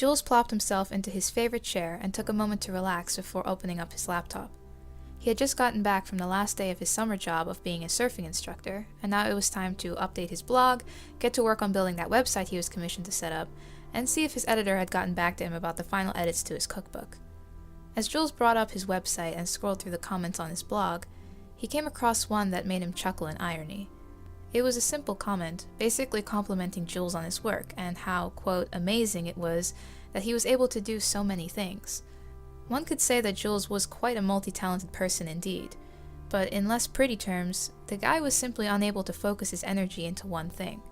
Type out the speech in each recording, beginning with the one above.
Jules plopped himself into his favorite chair and took a moment to relax before opening up his laptop. He had just gotten back from the last day of his summer job of being a surfing instructor, and now it was time to update his blog, get to work on building that website he was commissioned to set up, and see if his editor had gotten back to him about the final edits to his cookbook. As Jules brought up his website and scrolled through the comments on his blog, he came across one that made him chuckle in irony. It was a simple comment, basically complimenting Jules on his work and how, quote, amazing it was that he was able to do so many things. One could say that Jules was quite a multi-talented person indeed, but in less pretty terms, the guy was simply unable to focus his energy into one thing.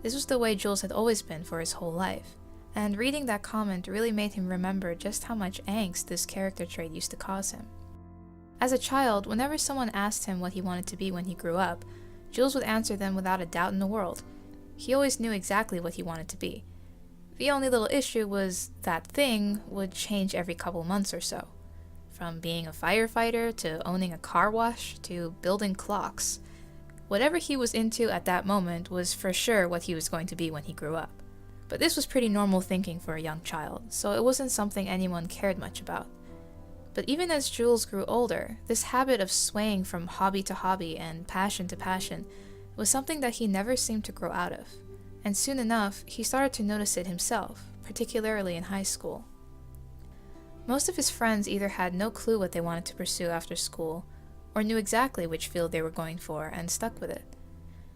This was the way Jules had always been for his whole life, and reading that comment really made him remember just how much angst this character trait used to cause him. As a child, whenever someone asked him what he wanted to be when he grew up, Jules would answer them without a doubt in the world. He always knew exactly what he wanted to be. The only little issue was that thing would change every couple months or so. From being a firefighter, to owning a car wash, to building clocks. Whatever he was into at that moment was for sure what he was going to be when he grew up. But this was pretty normal thinking for a young child, so it wasn't something anyone cared much about. But even as Jules grew older, this habit of swaying from hobby to hobby and passion to passion was something that he never seemed to grow out of. And soon enough, he started to notice it himself, particularly in high school. Most of his friends either had no clue what they wanted to pursue after school, or knew exactly which field they were going for and stuck with it.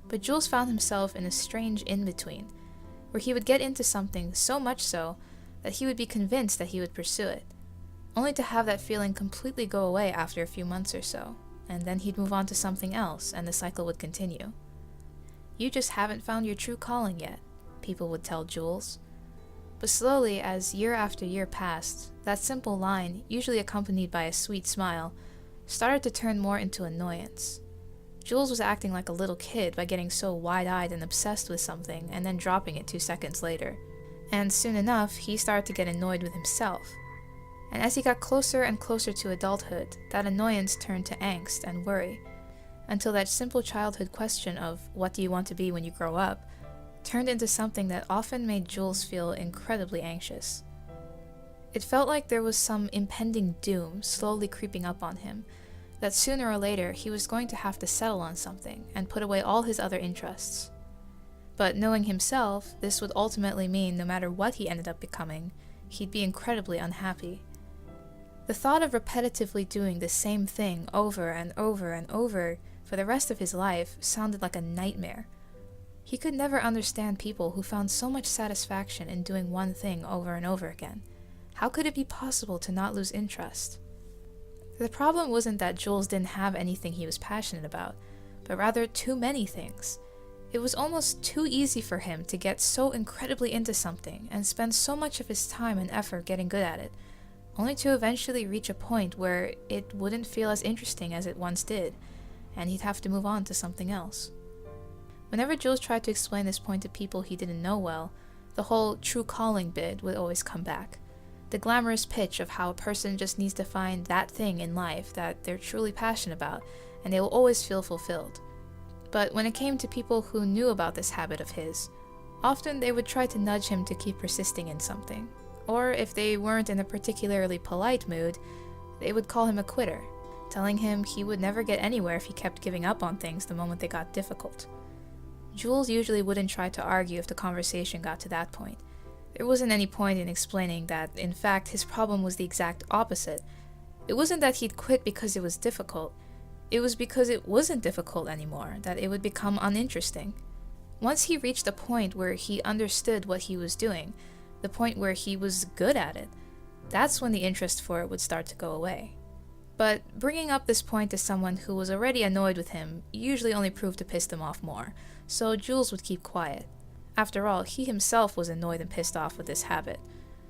But Jules found himself in a strange in-between, where he would get into something so much so that he would be convinced that he would pursue it, only to have that feeling completely go away after a few months or so, and then he'd move on to something else and the cycle would continue. You just haven't found your true calling yet, people would tell Jules. But slowly, as year after year passed, that simple line, usually accompanied by a sweet smile, started to turn more into annoyance. Jules was acting like a little kid by getting so wide-eyed and obsessed with something and then dropping it 2 seconds later. And soon enough, he started to get annoyed with himself. And as he got closer and closer to adulthood, that annoyance turned to angst and worry, until that simple childhood question of what do you want to be when you grow up turned into something that often made Jules feel incredibly anxious. It felt like there was some impending doom slowly creeping up on him, that sooner or later he was going to have to settle on something and put away all his other interests. But knowing himself, this would ultimately mean no matter what he ended up becoming, he'd be incredibly unhappy. The thought of repetitively doing the same thing over and over and over for the rest of his life sounded like a nightmare. He could never understand people who found so much satisfaction in doing one thing over and over again. How could it be possible to not lose interest? The problem wasn't that Jules didn't have anything he was passionate about, but rather too many things. It was almost too easy for him to get so incredibly into something and spend so much of his time and effort getting good at it, only to eventually reach a point where it wouldn't feel as interesting as it once did, and he'd have to move on to something else. Whenever Jules tried to explain this point to people he didn't know well, the whole true calling bit would always come back. The glamorous pitch of how a person just needs to find that thing in life that they're truly passionate about, and they will always feel fulfilled. But when it came to people who knew about this habit of his, often they would try to nudge him to keep persisting in something. Or if they weren't in a particularly polite mood, they would call him a quitter, telling him he would never get anywhere if he kept giving up on things the moment they got difficult. Jules usually wouldn't try to argue if the conversation got to that point. There wasn't any point in explaining that, in fact, his problem was the exact opposite. It wasn't that he'd quit because it was difficult. It was because it wasn't difficult anymore, that it would become uninteresting. Once he reached a point where he understood what he was doing, the point where he was good at it, that's when the interest for it would start to go away. But bringing up this point to someone who was already annoyed with him usually only proved to piss them off more, so Jules would keep quiet. After all, he himself was annoyed and pissed off with this habit.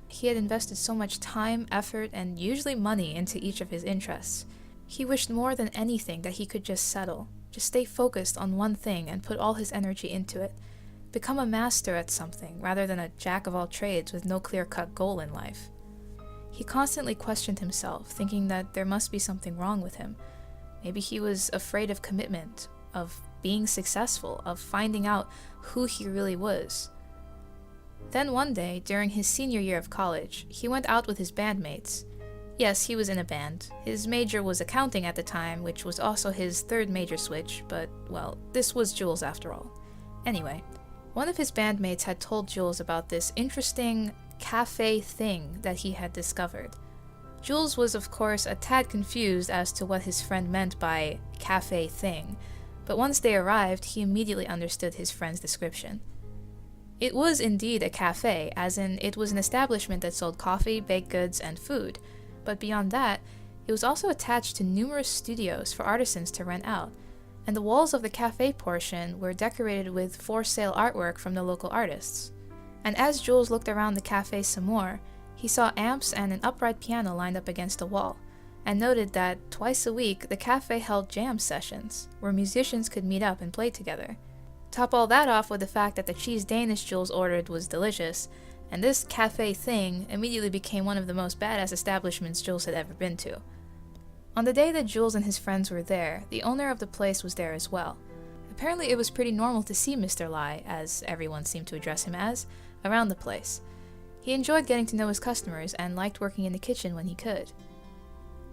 He had invested so much time, effort, and usually money into each of his interests. He wished more than anything that he could just settle, just stay focused on one thing and put all his energy into it, become a master at something rather than a jack of all trades with no clear-cut goal in life. He constantly questioned himself, thinking that there must be something wrong with him. Maybe he was afraid of commitment, of being successful, of finding out who he really was. Then one day, during his senior year of college, he went out with his bandmates. Yes, he was in a band. His major was accounting at the time, which was also his third major switch, but, well, this was Jules after all. Anyway, one of his bandmates had told Jules about this interesting cafe thing that he had discovered. Jules was of course a tad confused as to what his friend meant by cafe thing, but once they arrived, he immediately understood his friend's description. It was indeed a cafe, as in it was an establishment that sold coffee, baked goods, and food, but beyond that, it was also attached to numerous studios for artisans to rent out, and the walls of the cafe portion were decorated with for-sale artwork from the local artists. And as Jules looked around the cafe some more, he saw amps and an upright piano lined up against the wall, and noted that twice a week the cafe held jam sessions, where musicians could meet up and play together. Top all that off with the fact that the cheese Danish Jules ordered was delicious, and this cafe thing immediately became one of the most badass establishments Jules had ever been to. On the day that Jules and his friends were there, the owner of the place was there as well. Apparently it was pretty normal to see Mr. Lai, as everyone seemed to address him as, around the place. He enjoyed getting to know his customers and liked working in the kitchen when he could.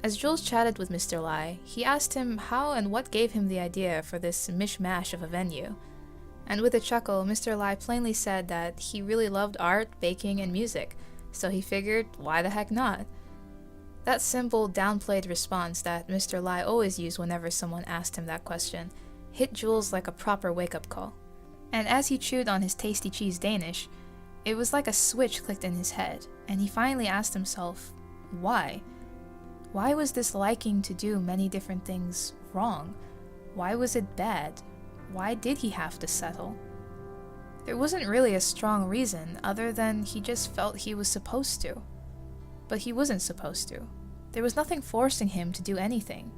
As Jules chatted with Mr. Lai, he asked him how and what gave him the idea for this mishmash of a venue. And with a chuckle, Mr. Lai plainly said that he really loved art, baking, and music, so he figured, why the heck not? That simple, downplayed response that Mr. Lai always used whenever someone asked him that question hit Jules like a proper wake-up call. And as he chewed on his tasty cheese Danish, it was like a switch clicked in his head, and he finally asked himself, why? Why was this liking to do many different things wrong? Why was it bad? Why did he have to settle? There wasn't really a strong reason other than he just felt he was supposed to. But he wasn't supposed to. There was nothing forcing him to do anything.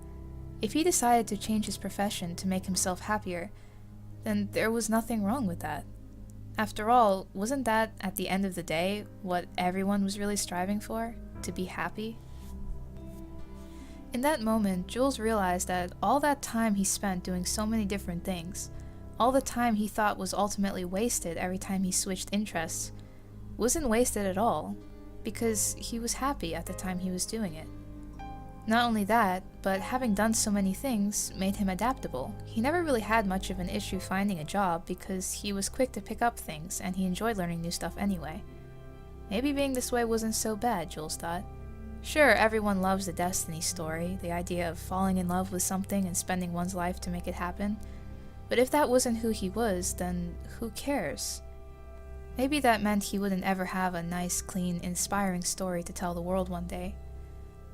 If he decided to change his profession to make himself happier, then there was nothing wrong with that. After all, wasn't that, at the end of the day, what everyone was really striving for? To be happy? In that moment, Jules realized that all that time he spent doing so many different things, all the time he thought was ultimately wasted every time he switched interests, wasn't wasted at all, because he was happy at the time he was doing it. Not only that, but having done so many things made him adaptable. He never really had much of an issue finding a job because he was quick to pick up things and he enjoyed learning new stuff anyway. Maybe being this way wasn't so bad, Jules thought. Sure, everyone loves the destiny story, the idea of falling in love with something and spending one's life to make it happen. But if that wasn't who he was, then who cares? Maybe that meant he wouldn't ever have a nice, clean, inspiring story to tell the world one day.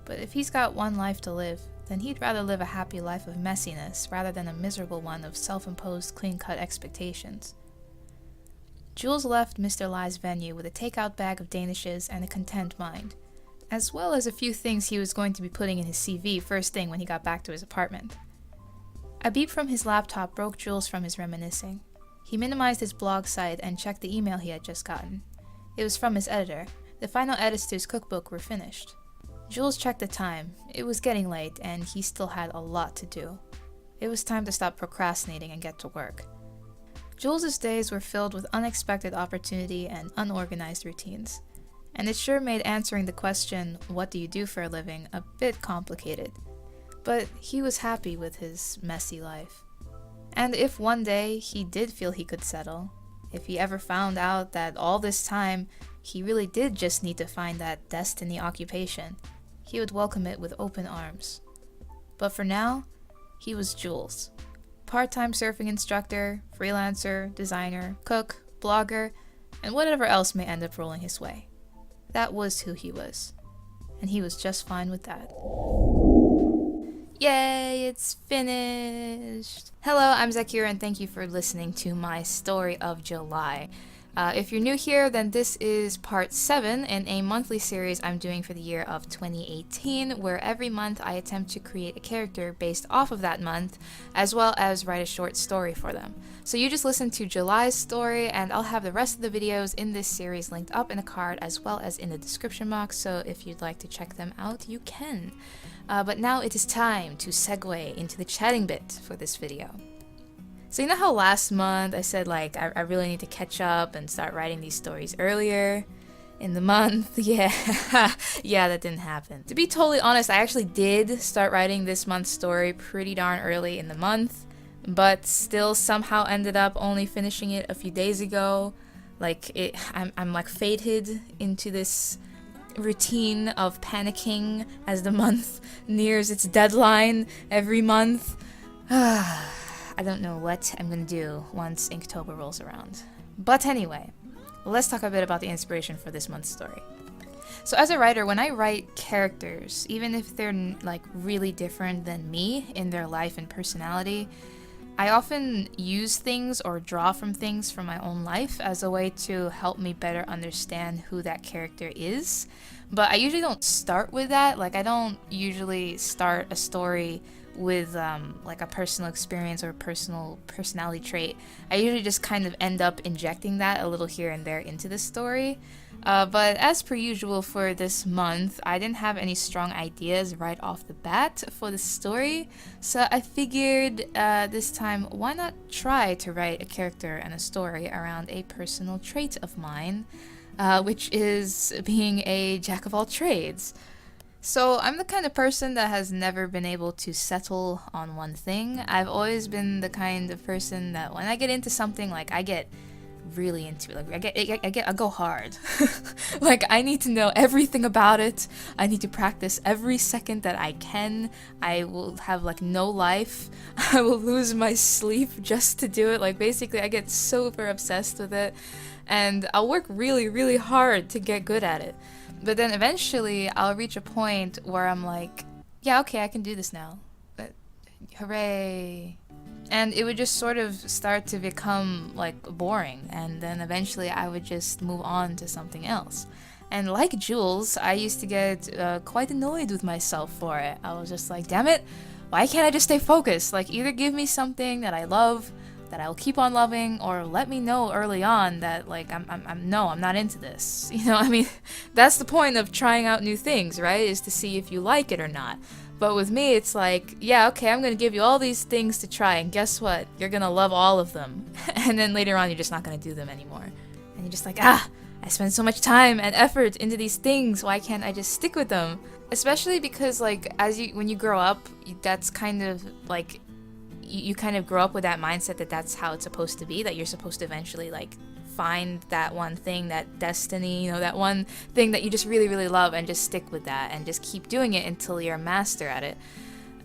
But if he's got one life to live, then he'd rather live a happy life of messiness rather than a miserable one of self-imposed clean-cut expectations. Jules left Mr. Lai's venue with a takeout bag of Danishes and a content mind, as well as a few things he was going to be putting in his CV first thing when he got back to his apartment. A beep from his laptop broke Jules from his reminiscing. He minimized his blog site and checked the email he had just gotten. It was from his editor. The final edits to his cookbook were finished. Jules checked the time. It was getting late, and he still had a lot to do. It was time to stop procrastinating and get to work. Jules's days were filled with unexpected opportunity and unorganized routines. And it sure made answering the question, what do you do for a living, a bit complicated. But he was happy with his messy life. And if one day he did feel he could settle, if he ever found out that all this time he really did just need to find that destiny occupation, he would welcome it with open arms. But for now, he was Jules. Part-time surfing instructor, freelancer, designer, cook, blogger, and whatever else may end up rolling his way. That was who he was, and he was just fine with that. Yay, it's finished! Hello, I'm Zaccura, and thank you for listening to my story of July. If you're new here, then this is part 7 in a monthly series I'm doing for the year of 2018, where every month I attempt to create a character based off of that month, as well as write a short story for them. So you just listen to July's story, and I'll have the rest of the videos in this series linked up in a card as well as in the description box, so if you'd like to check them out, you can. But now it is time to segue into the chatting bit for this video. So you know how last month I said like I really need to catch up and start writing these stories earlier in the month? Yeah, yeah, that didn't happen. To be totally honest, I actually did start writing this month's story pretty darn early in the month, but still somehow ended up only finishing it a few days ago. I'm like fated into this routine of panicking as the month nears its deadline every month. I don't know what I'm gonna do once Inktober rolls around. But anyway, let's talk a bit about the inspiration for this month's story. So as a writer, when I write characters, even if they're like really different than me in their life and personality, I often use things or draw from things from my own life as a way to help me better understand who that character is. But I usually don't start with that. Like, I don't usually start a story with like a personal experience or a personal personality trait. I usually just kind of end up injecting that a little here and there into the story. But as per usual for this month, I didn't have any strong ideas right off the bat for the story, so I figured this time, why not try to write a character and a story around a personal trait of mine, which is being a jack of all trades. So I'm the kind of person that has never been able to settle on one thing. I've always been the kind of person that when I get into something, like I get really into it. Like I go hard. Like I need to know everything about it. I need to practice every second that I can. I will have like no life. I will lose my sleep just to do it. Like basically I get super obsessed with it, and I'll work really, really hard to get good at it. But then eventually I'll reach a point where I'm like, yeah, okay, I can do this now. But hooray. And it would just sort of start to become like boring, and then eventually I would just move on to something else. And like Jules, I used to get quite annoyed with myself for it. I was just like, damn it, why can't I just stay focused? Like either give me something that I love, that I'll keep on loving, or let me know early on that like I'm not into this. You know, I mean, that's the point of trying out new things, right? Is to see if you like it or not. But with me, it's like, yeah, okay, I'm gonna give you all these things to try, and guess what? You're gonna love all of them. And then later on, you're just not gonna do them anymore. And you're just like, I spend so much time and effort into these things, why can't I just stick with them? Especially because, like, when you grow up, that's kind of, like, you kind of grow up with that mindset that that's how it's supposed to be, that you're supposed to eventually, like, find that one thing, that destiny, you know, that one thing that you just really, really love, and just stick with that and just keep doing it until you're a master at it.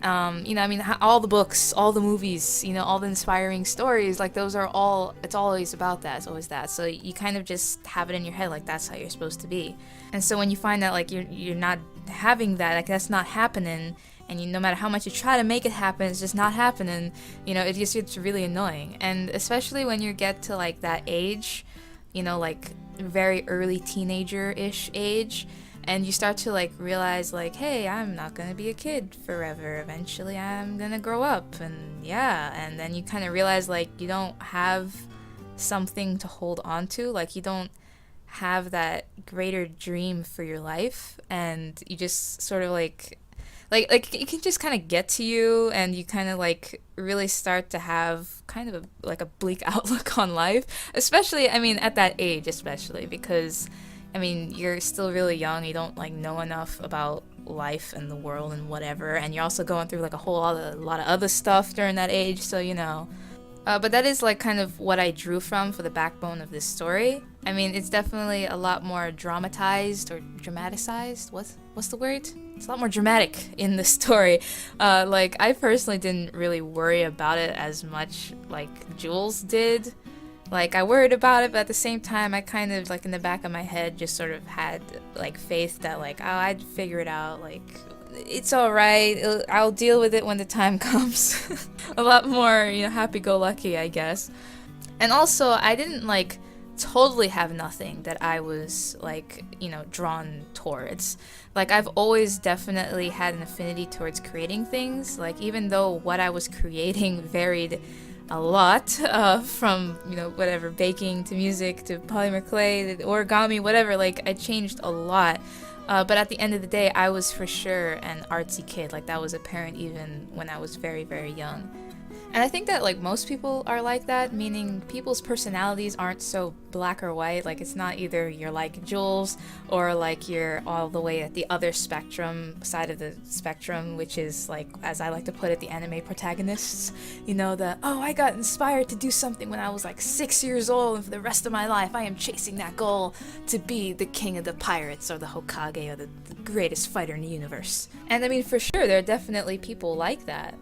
You know, I mean, all the books, all the movies, you know, all the inspiring stories, like those are all, it's always about that, it's always that. So you kind of just have it in your head, like that's how you're supposed to be. And so when you find out like you're not having that, like that's not happening, and no matter how much you try to make it happen, it's just not happening, you know, it just gets really annoying. And especially when you get to like that age, you know, like very early teenager-ish age, and you start to like realize like, hey, I'm not gonna be a kid forever, eventually I'm gonna grow up, and yeah, and then you kind of realize like you don't have something to hold on to, like you don't have that greater dream for your life, and you just sort of like it can just kind of get to you, and you kind of like really start to have kind of a bleak outlook on life, especially, I mean, at that age, especially because, I mean, you're still really young, you don't like know enough about life and the world and whatever, and you're also going through like a lot of other stuff during that age, so you know. But that is like kind of what I drew from for the backbone of this story. I mean, it's definitely a lot more dramatized or dramatized. What's the word? It's a lot more dramatic in the story. Like I personally didn't really worry about it as much like Jules did. Like I worried about it, but at the same time I kind of like in the back of my head just sort of had like faith that like, oh, I'd figure it out, like it's alright, I'll deal with it when the time comes. A lot more, you know, happy-go-lucky, I guess. And also, I didn't, like, totally have nothing that I was, like, you know, drawn towards. Like, I've always definitely had an affinity towards creating things. Like, even though what I was creating varied a lot, from, you know, whatever, baking to music to polymer clay to origami, whatever, like, I changed a lot. But at the end of the day, I was for sure an artsy kid. Like, that was apparent even when I was very, very young. And I think that like most people are like that, meaning people's personalities aren't so black or white. Like it's not either you're like Jules or like you're all the way at the other spectrum side of the spectrum, which is like, as I like to put it, the anime protagonists. You know, the, oh, I got inspired to do something when I was like 6 years old, and for the rest of my life I am chasing that goal to be the king of the pirates or the Hokage or the greatest fighter in the universe. And I mean, for sure, there are definitely people like that.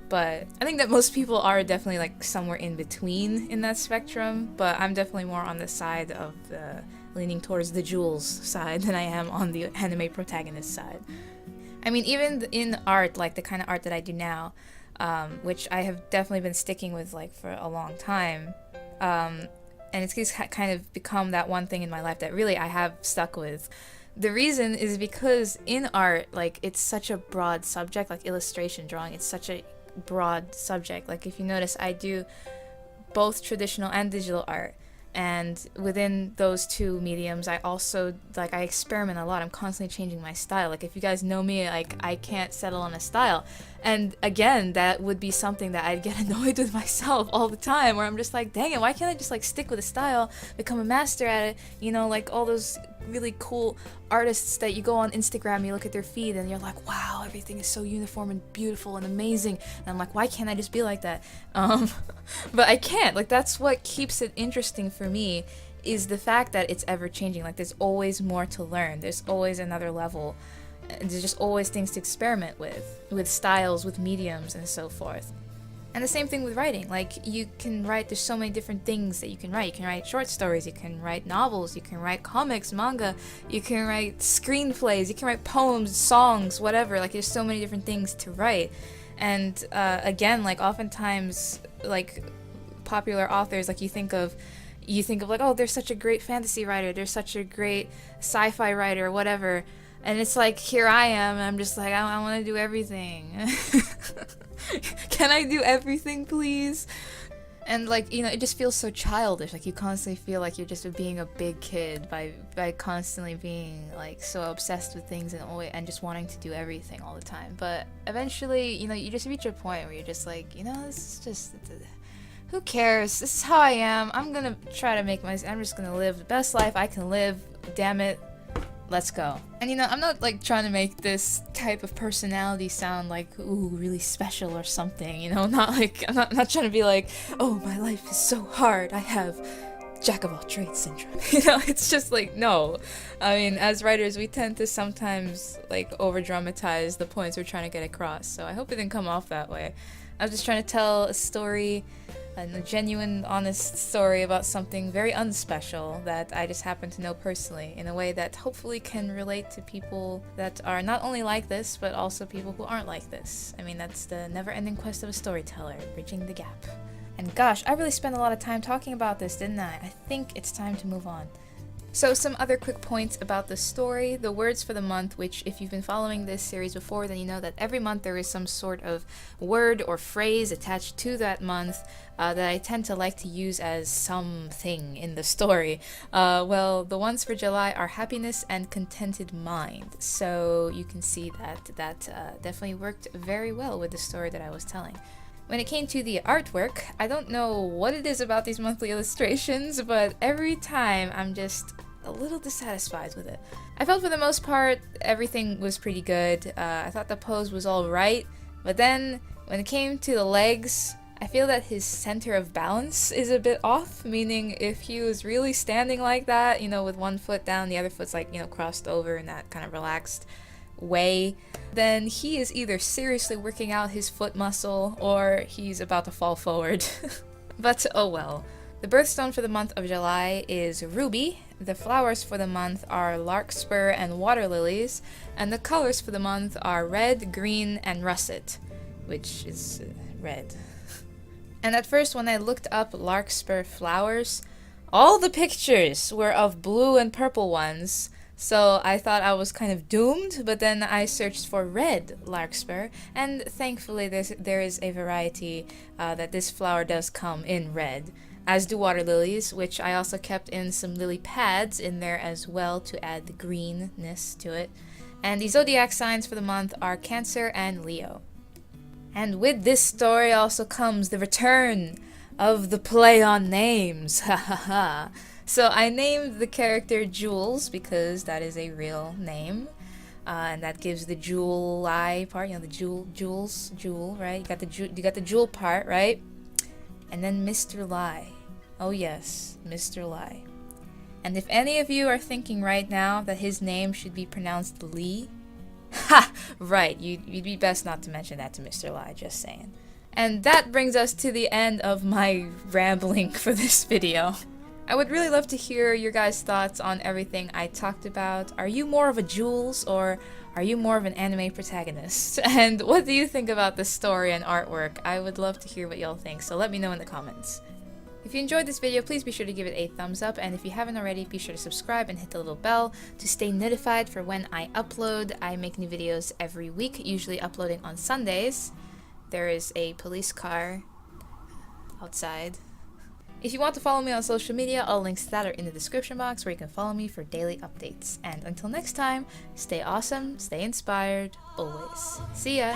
But I think that most people are definitely like somewhere in between in that spectrum, but I'm definitely more on the side of the leaning towards the Jules side than I am on the anime protagonist side. I mean, even in art, like the kind of art that I do now, which I have definitely been sticking with like for a long time, and it's just kind of become that one thing in my life that really I have stuck with. The reason is because in art, like it's such a broad subject, like illustration drawing, it's such a broad subject. Like if you notice, I do both traditional and digital art, and within those two mediums I also like I experiment a lot. I'm constantly changing my style. Like if you guys know me, like I can't settle on a style, and again that would be something that I'd get annoyed with myself all the time, where I'm just like, dang it, why can't I just like stick with a style, become a master at it, you know, like all those really cool artists that you go on Instagram, you look at their feed and you're like, wow, everything is so uniform and beautiful and amazing, and I'm like, why can't I just be like that? But I can't. Like that's what keeps it interesting for me, is the fact that it's ever changing. Like there's always more to learn, there's always another level, and there's just always things to experiment with styles, with mediums, and so forth. And the same thing with writing. Like you can write, there's so many different things that you can write. You can write short stories, you can write novels, you can write comics, manga, you can write screenplays, you can write poems, songs, whatever. Like there's so many different things to write. And again, like oftentimes, like popular authors, like you think of like, oh, there's such a great fantasy writer, there's such a great sci-fi writer, whatever. And it's like, here I am, and I'm just like, I want to do everything. Can I do everything, please? And like, you know, it just feels so childish. Like you constantly feel like you're just being a big kid by constantly being like so obsessed with things and just wanting to do everything all the time. But eventually, you know, you just reach a point where you're just like, you know, this is just, who cares? This is how I am. I'm gonna try to I'm just gonna live the best life I can live. Damn it. Let's go. And you know, I'm not like trying to make this type of personality sound like, ooh, really special or something, you know, not like, I'm not trying to be like, oh, my life is so hard, I have jack of all trades syndrome. You know, it's just like, no. I mean, as writers, we tend to sometimes like over dramatize the points we're trying to get across, so I hope it didn't come off that way. I was just trying to tell a story, a genuine, honest story about something very unspecial that I just happen to know personally, in a way that hopefully can relate to people that are not only like this, but also people who aren't like this. I mean, that's the never-ending quest of a storyteller, bridging the gap. And gosh, I really spent a lot of time talking about this, didn't I? I think it's time to move on. So some other quick points about the story, the words for the month, which if you've been following this series before, then you know that every month there is some sort of word or phrase attached to that month that I tend to like to use as something in the story. Well, the ones for July are happiness and contented mind. So you can see that definitely worked very well with the story that I was telling. When it came to the artwork, I don't know what it is about these monthly illustrations, but every time I'm just a little dissatisfied with it. I felt for the most part everything was pretty good. I thought the pose was alright, but then when it came to the legs, I feel that his center of balance is a bit off, meaning if he was really standing like that, you know, with one foot down, the other foot's like, you know, crossed over in that kind of relaxed way, then he is either seriously working out his foot muscle or he's about to fall forward. But oh well. The birthstone for the month of July is ruby, the flowers for the month are larkspur and water lilies, and the colors for the month are red, green, and russet, which is red. And at first when I looked up larkspur flowers, all the pictures were of blue and purple ones, so I thought I was kind of doomed, but then I searched for red larkspur, and thankfully there is a variety that this flower does come in red, as do water lilies, which I also kept in some lily pads in there as well to add the greenness to it. And the zodiac signs for the month are Cancer and Leo. And with this story also comes the return of the play on names. Ha ha ha. So I named the character Jules because that is a real name. And that gives the July part, you know, the Jewel, right? You got the Jewel part, right? And then Mr. Lie. Oh yes, Mr. Lie. And if any of you are thinking right now that his name should be pronounced Lee, ha! Right, you'd be best not to mention that to Mr. Lie, just saying. And that brings us to the end of my rambling for this video. I would really love to hear your guys' thoughts on everything I talked about. Are you more of a Jules or are you more of an anime protagonist? And what do you think about this story and artwork? I would love to hear what y'all think, so let me know in the comments. If you enjoyed this video, please be sure to give it a thumbs up, and if you haven't already, be sure to subscribe and hit the little bell to stay notified for when I upload. I make new videos every week, usually uploading on Sundays. There is a police car outside. If you want to follow me on social media, all links to that are in the description box where you can follow me for daily updates. And until next time, stay awesome, stay inspired, always. See ya!